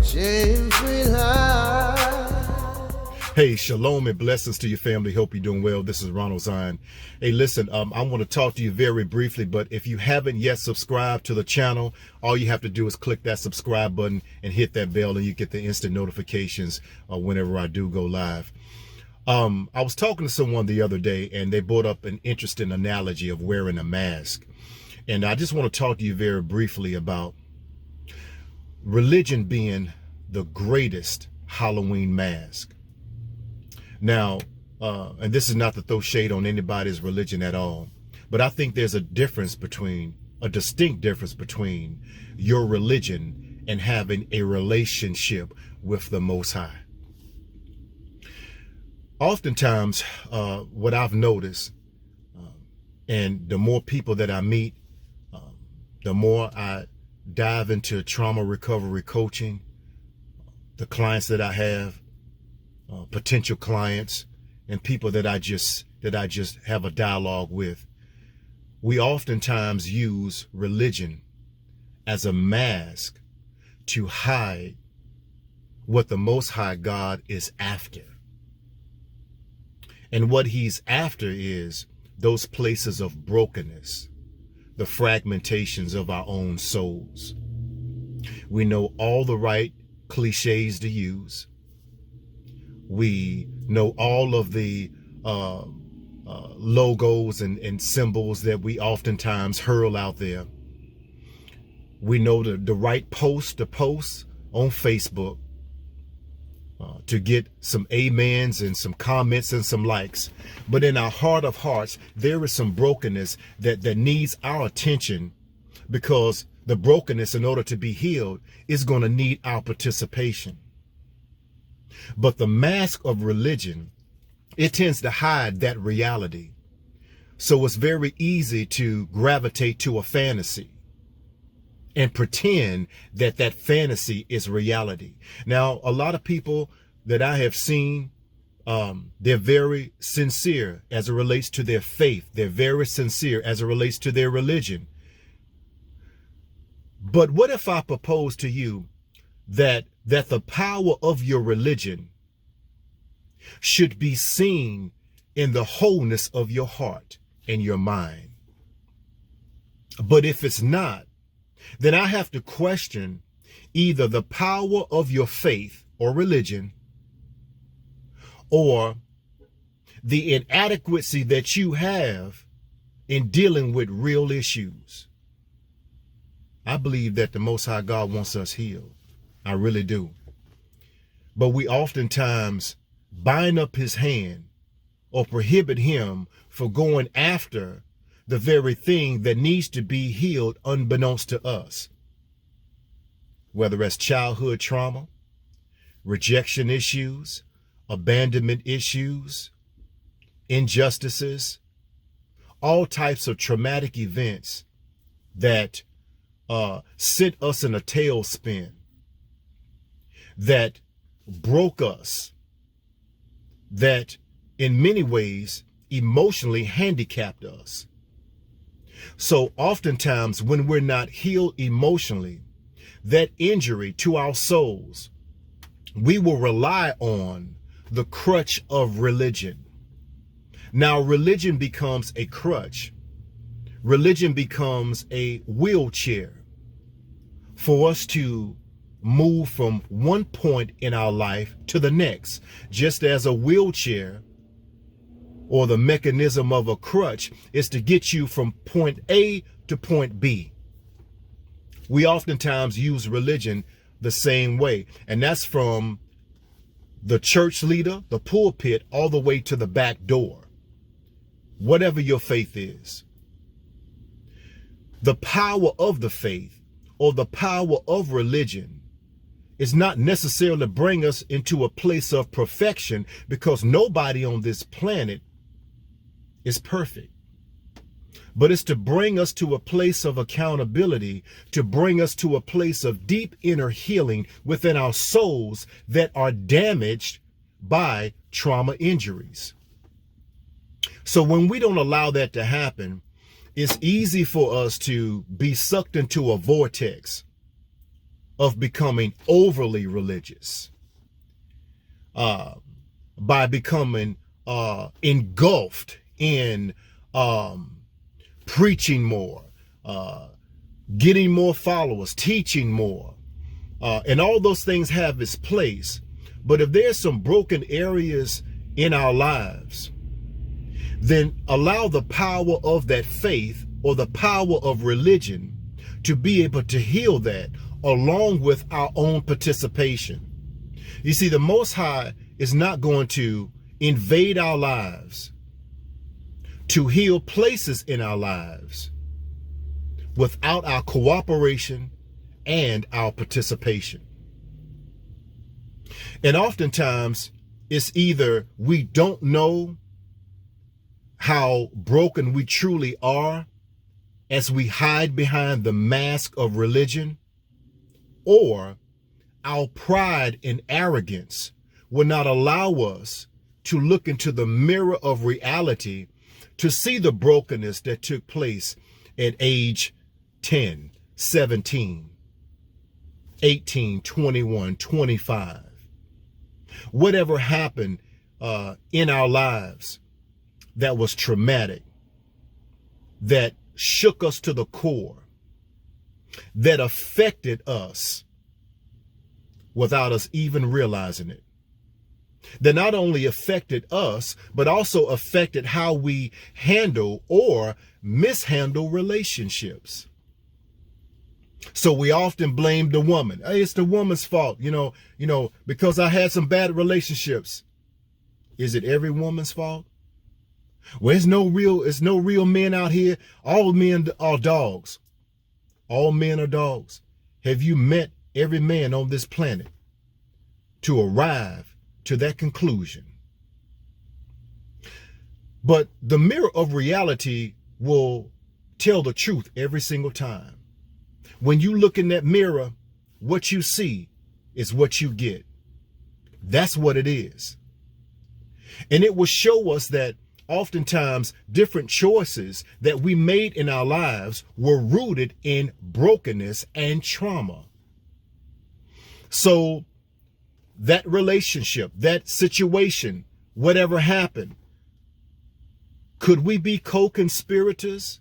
shame-free life. Hey, shalom and blessings to your family. Hope you're doing well. This is Ronald Zion. Hey, listen, I want to talk to you very briefly, but if you haven't yet subscribed to the channel, all you have to do is click that subscribe button and hit that bell, and you get the instant notifications whenever I do go live. I was talking to someone the other day, and they brought up an interesting analogy of wearing a mask. And I just want to talk to you very briefly about religion being the greatest Halloween mask. Now, and this is not to throw shade on anybody's religion at all, but I think there's a distinct difference between your religion and having a relationship with the Most High. Oftentimes, what I've noticed, and the more people that I meet, the more I dive into trauma recovery coaching, the clients that I have, potential clients, and people that I just have a dialogue with, we oftentimes use religion as a mask to hide what the Most High God is after. And what he's after is those places of brokenness, the fragmentations of our own souls. We know all the right cliches to use. We know all of the logos and symbols that we oftentimes hurl out there. We know the right post to post on Facebook to get some amens and some comments and some likes. But in our heart of hearts, there is some brokenness that needs our attention, because the brokenness, in order to be healed, is going to need our participation. But the mask of religion, it tends to hide that reality. So it's very easy to gravitate to a fantasy and pretend that that fantasy is reality. Now, a lot of people that I have seen, they're very sincere as it relates to their faith. They're very sincere as it relates to their religion. But what if I propose to you that the power of your religion should be seen in the wholeness of your heart and your mind? But if it's not, then I have to question either the power of your faith or religion, or the inadequacy that you have in dealing with real issues. I believe that the Most High God wants us healed. I really do. But we oftentimes bind up his hand or prohibit him for going after the very thing that needs to be healed unbeknownst to us. Whether that's childhood trauma, rejection issues, abandonment issues, injustices, all types of traumatic events that sent us in a tailspin, that broke us, that in many ways emotionally handicapped us. So oftentimes when we're not healed emotionally, that injury to our souls, we will rely on the crutch of religion. Now, religion becomes a crutch. Religion becomes a wheelchair for us to move from one point in our life to the next, just as a wheelchair or the mechanism of a crutch is to get you from point A to point B. We oftentimes use religion the same way, and that's from the church leader, the pulpit, all the way to the back door. Whatever your faith is, the power of the faith or the power of religion is not necessarily bring us into a place of perfection, because nobody on this planet is perfect. But it's to bring us to a place of accountability, to bring us to a place of deep inner healing within our souls that are damaged by trauma injuries. So when we don't allow that to happen, it's easy for us to be sucked into a vortex of becoming overly religious, by becoming engulfed in preaching more, getting more followers, teaching more, and all those things have its place. But if there's some broken areas in our lives, then allow the power of that faith or the power of religion to be able to heal that, along with our own participation. You see, the Most High is not going to invade our lives to heal places in our lives without our cooperation and our participation. And oftentimes it's either we don't know how broken we truly are as we hide behind the mask of religion, or our pride and arrogance will not allow us to look into the mirror of reality to see the brokenness that took place at age 10, 17, 18, 21, 25. Whatever happened in our lives that was traumatic, that shook us to the core, that affected us without us even realizing it. That not only affected us, but also affected how we handle or mishandle relationships. So we often blame the woman. Hey, it's the woman's fault, because I had some bad relationships. Is it every woman's fault? Well, it's no real men out here. All men are dogs. All men are dogs. Have you met every man on this planet to arrive to that conclusion? But the mirror of reality will tell the truth every single time. When you look in that mirror, what you see is what you get. That's what it is. And it will show us that oftentimes different choices that we made in our lives were rooted in brokenness and trauma. So that relationship, that situation, whatever happened, could we be co-conspirators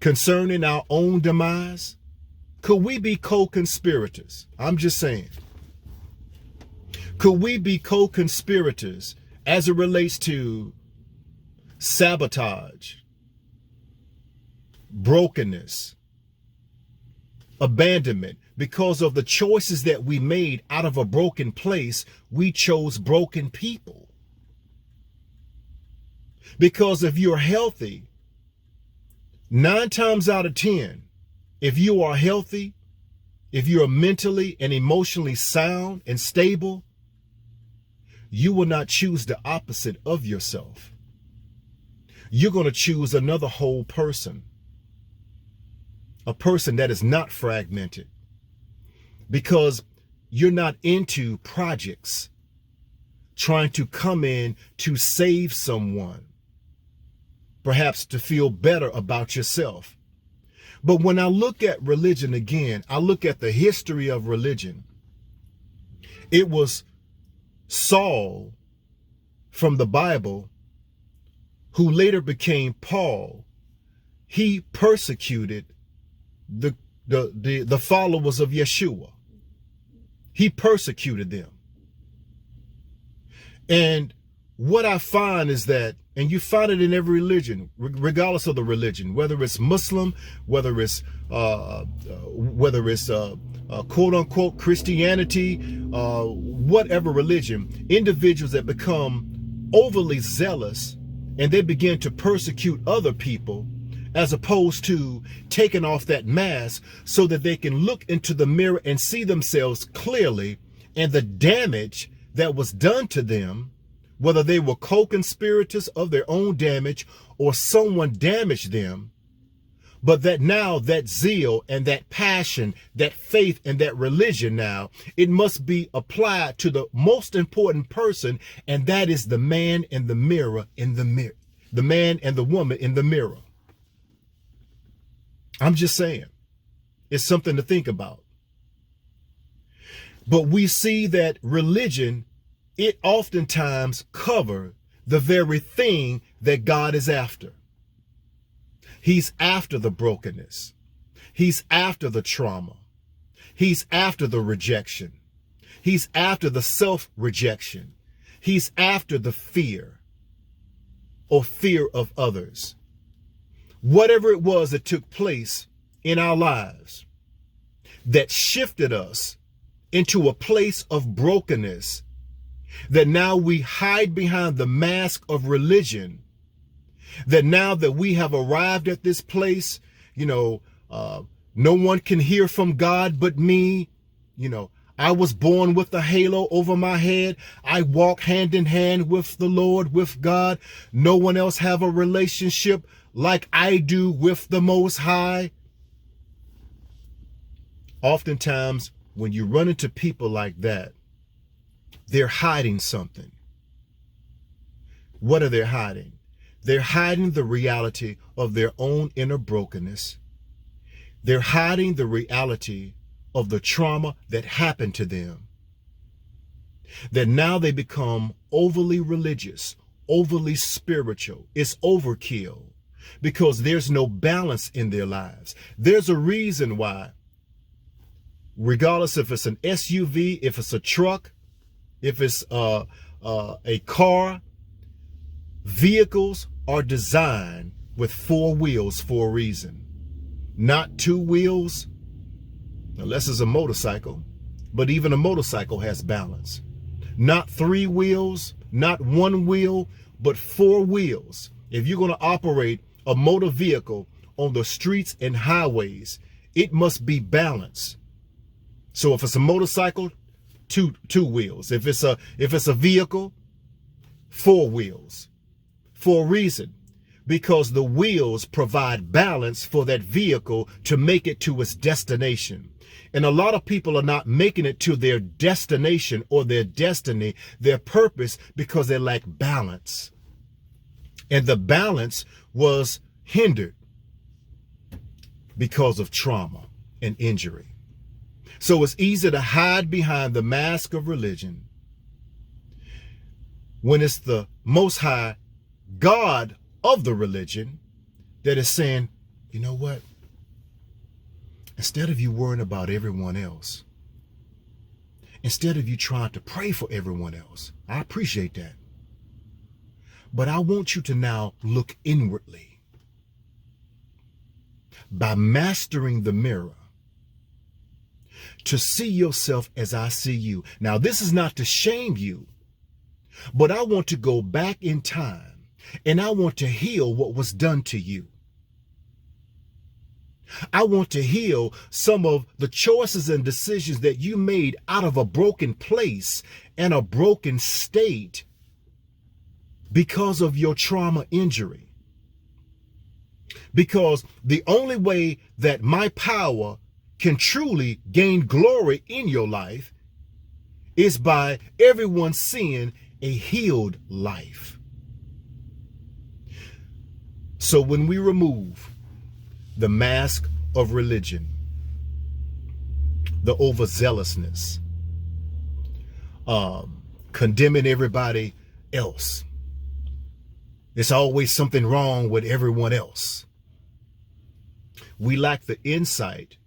concerning our own demise? Could we be co-conspirators? I'm just saying. Could we be co-conspirators as it relates to sabotage, brokenness, abandonment? Because of the choices that we made out of a broken place, we chose broken people. Because if you're healthy, 9 times out of 10, if you are healthy, if you are mentally and emotionally sound and stable, you will not choose the opposite of yourself. You're going to choose another whole person, a person that is not fragmented, because you're not into projects trying to come in to save someone, perhaps to feel better about yourself. But when I look at religion again, I look at the history of religion. It was Saul from the Bible, who later became Paul. He persecuted the followers of Yeshua. He persecuted them. And what I find is that, and you find it in every religion, regardless of the religion, whether it's Muslim, whether it's quote unquote Christianity, whatever religion, individuals that become overly zealous and they begin to persecute other people, as opposed to taking off that mask so that they can look into the mirror and see themselves clearly, and the damage that was done to them, whether they were co-conspirators of their own damage or someone damaged them, but that now that zeal and that passion, that faith and that religion now, it must be applied to the most important person, and that is the man in the mirror, the man and the woman in the mirror. I'm just saying. It's something to think about. But we see that religion, it oftentimes covers the very thing that God is after. He's after the brokenness. He's after the trauma. He's after the rejection. He's after the self-rejection. He's after the fear or fear of others. Whatever it was that took place in our lives that shifted us into a place of brokenness, that now we hide behind the mask of religion, that now that we have arrived at this place, no one can hear from God but me. I was born with a halo over my head. I walk hand in hand with the Lord, with God. No one else have a relationship like I do with the Most High. Oftentimes, when you run into people like that, they're hiding something. What are they hiding? They're hiding the reality of their own inner brokenness. They're hiding the reality of the trauma that happened to them. That now they become overly religious, overly spiritual. It's overkill because there's no balance in their lives. There's a reason why, regardless if it's an SUV, if it's a truck, if it's a car, vehicles are designed with 4 wheels for a reason. Not 2 wheels, unless it's a motorcycle, but even a motorcycle has balance. Not 3 wheels, not 1 wheel, but 4 wheels. If you're going to operate a motor vehicle on the streets and highways, it must be balanced. So if it's a motorcycle, two wheels. If it's a vehicle, 4 wheels. For a reason. Because the wheels provide balance for that vehicle to make it to its destination. And a lot of people are not making it to their destination or their destiny, their purpose, because they lack balance. And the balance was hindered because of trauma and injury. So it's easy to hide behind the mask of religion when it's the Most High God of the religion that is saying, you know what? Instead of you worrying about everyone else, instead of you trying to pray for everyone else, I appreciate that. But I want you to now look inwardly. By mastering the mirror, to see yourself as I see you. Now, this is not to shame you, but I want to go back in time and I want to heal what was done to you. I want to heal some of the choices and decisions that you made out of a broken place and a broken state because of your trauma injury. Because the only way that my power can truly gain glory in your life is by everyone seeing a healed life. So when we remove the mask of religion, the overzealousness, condemning everybody else, there's always something wrong with everyone else. We lack the insight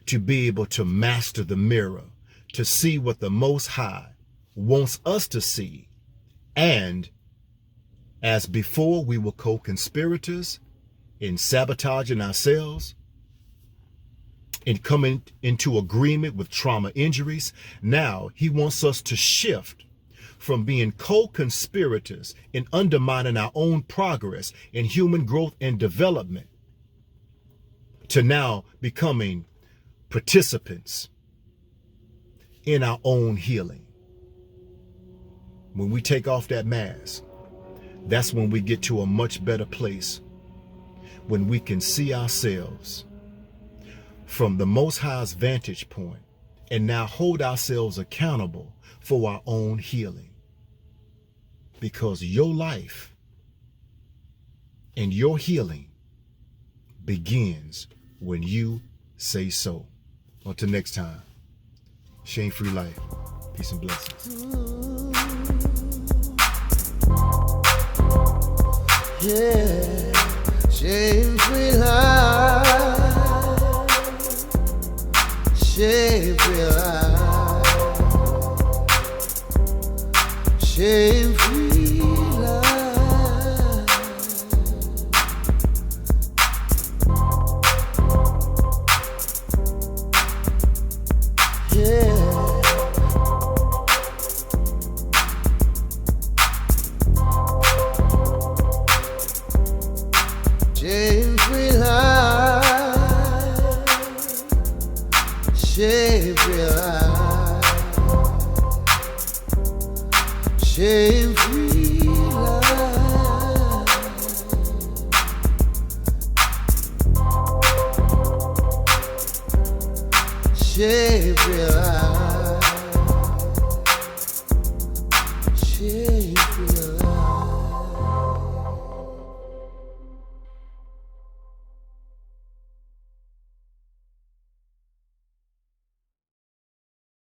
to be able to master the mirror, to see what the Most High wants us to see. And as before, we were co-conspirators in sabotaging ourselves, in coming into agreement with trauma injuries. Now he wants us to shift from being co-conspirators in undermining our own progress in human growth and development to now becoming participants in our own healing. When we take off that mask, that's when we get to a much better place, when we can see ourselves from the Most High's vantage point and now hold ourselves accountable for our own healing. Because your life and your healing begins when you say so. Until next time, shame-free life. Peace and blessings. Yeah, shame-free life, shame-free life, shame-free life. Yeah. Shame-free life, shame-free life, shame-free life, shame-free life, shame.